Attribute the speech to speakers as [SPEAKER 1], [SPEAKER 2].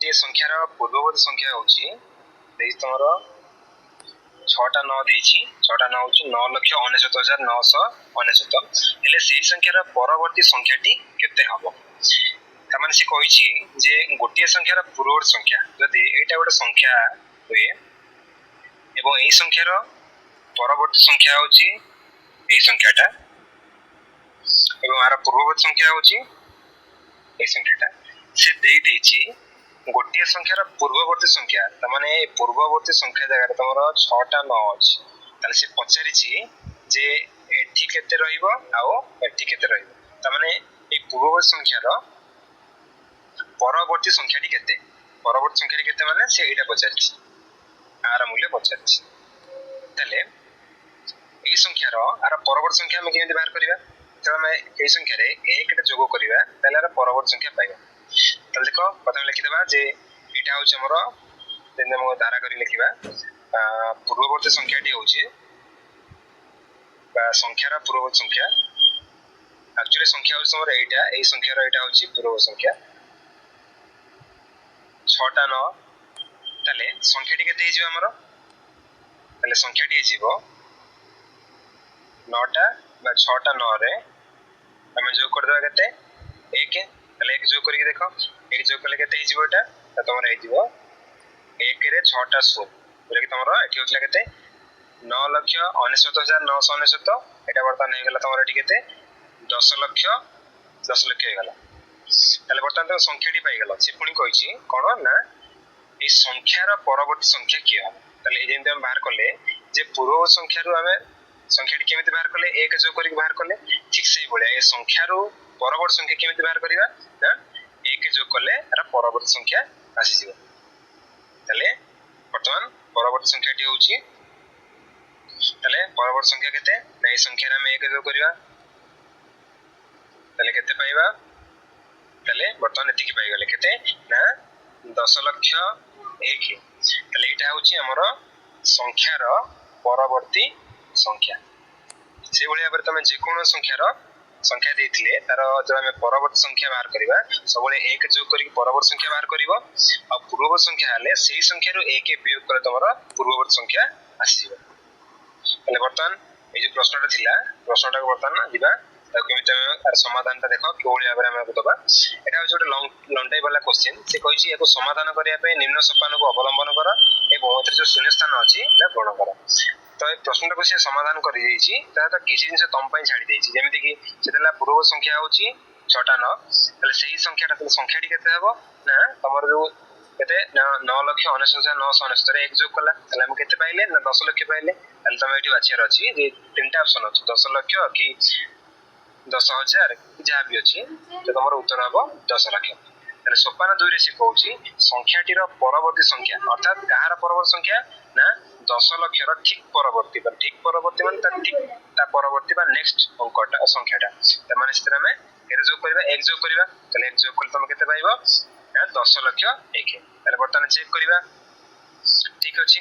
[SPEAKER 1] से संख्यार पूर्ववर्ती संख्या होची तमर 6टा 9 देछि 6टा 9 होची 9,69,999 हेले सेही संख्यार परवर्ती संख्याटी केते हबो तमाने से कहिछि जे गोटिए संख्यार पूर्ववर्ती संख्या जदि एटा गोटे संख्या हुए एवं एही संख्यार परवर्ती संख्या होची एही संख्याटा एवं आर पूर्ववर्ती संख्या होची एही संख्याटा से देई देछि गोटिए संख्यार पूर्ववर्ती संख्या तमाने पूर्ववर्ती संख्या जगह तमरो 6टा 9 अछि ताले से पचारिछि जे एठी केते रहइबो आउ एठी केते रहइबो तमाने ए पूर्ववर्ती संख्यार परवर्ती संख्याटी केते परवर्ती संख्याटी केते माने से एटा पचारिछि आर मूल्य पचारिछि ताले ए संख्यार आर परवर्ती संख्या हम केमि बाहर करिबा त हम ए संख्या रे 1 टा जोग करिबा ताले आर परवर्ती संख्या पाइबा ताले देखो प्रथम लिखि देबा जे एटा होछ हमर जेने हम धारा करी लिखिबा पूर्ववर्ती संख्याटी होछि बा संख्यार पूर्ववर्ती संख्या एक्चुअली संख्या होछ हमर एटा ए संख्यार एटा होछि पूर्ववर्ती संख्या 6टा 9 ताले संख्याटी केते हे जिवो हमर ताले संख्याटी हे जिवो 9टा बा 6टा 9 रे हम जोग कर देबा केते 1 ताले 1 जोग करी देखो 1 जोग कले केते हे जिवो एटा त तमर हे जिवो 1 रे 6टा 16 जेकी तमर एठी होतला केते 9,69,999 एटा वर्तमान हे गेला तमर एठी केते 10 लक्ष हे गेला ताले वर्तमान तो संख्याटी पाइ गेला से पुनी कहिछि कोन ना ए संख्यार परवर्ती संख्या कि हो ताले जेंते हम बाहर करले जे पूर्ववर्ती संख्या रु हमें संख्याटी केमिति बाहर करले 1 जोग करी बाहर करले ठीक सेही बोले ए संख्या रु परवर्ती संख्या केमिति बाहर करिवा ना 1 जोग करले एरा परवर्ती संख्या आसी जिवो ताले वर्तमान परवर्ती संख्याटी होउची ताले परवर्ती संख्या केते ना ए संख्या रे हम 1 जोग करिवा ताले केते पाइबा ताले वर्तमान एतिकी पाइ गेले केते ना 10 लक्ष 1 ताले एटा होउची हमर संख्यार परवर्ती संख्या से भलिया पर तमे जे कोनो संख्यार संख्या देथिले तार जो हम परवर्ती संख्या बाहर करिबा सबले 1 जोग करी परवर्ती संख्या बाहर करिवो आ पूर्ववर्ती संख्या हले सेही संख्या रु 1 वियोग करे तमर पूर्ववर्ती संख्या आसीबो ताले वर्तमान ए जे प्रश्नटा थिला प्रश्नटा को वर्तमान दिबा त केमिति तार समाधानटा देखो कोळी आबरे हम दबा एटा होछ ओटे लंटाई वाला क्वेश्चन से कहिछि एको समाधान करिया पे निम्न सोपान को अवलंबन कर एवं ओते जो शून्य स्थान अछि एटा पूर्ण कर तो ए प्रश्नटा को से समाधान करि देछि ता त किछि दिन से तम पई छाडी देछि जेमिति कि सेतला पूर्व संख्या होछि 6टा 9 तले सही संख्याटा तले संख्याटी केते हेबो ना तमर जो केते 9,69,999 रे 1 जोग कला तले हम केते पाइले ना 10 लक्ष पाइले तले तमे एठी बाचियार अछि जे तीनटा ऑप्शन अछि 10 लक्ष कि 10,000 जहाँ भी अच्छी तो तुम उत्तर हम 10 लक्ष ताले सोपान 2 रे से कहूची संख्याटीर परवर्ती संख्या अर्थात कहार परवर्ती संख्या ना 10 लक्षर ठीक परवर्ती मान ठीक ता परवर्ती बा नेक्स्ट अंकटा संख्याटा त माने स्थिर में केरे जोग करबा 1 जोग करबा ताले 1 जोग करले तुम केते पाइबो ना 10 लक्ष 1 ताले बर्तमान चेक करबा ठीक अछि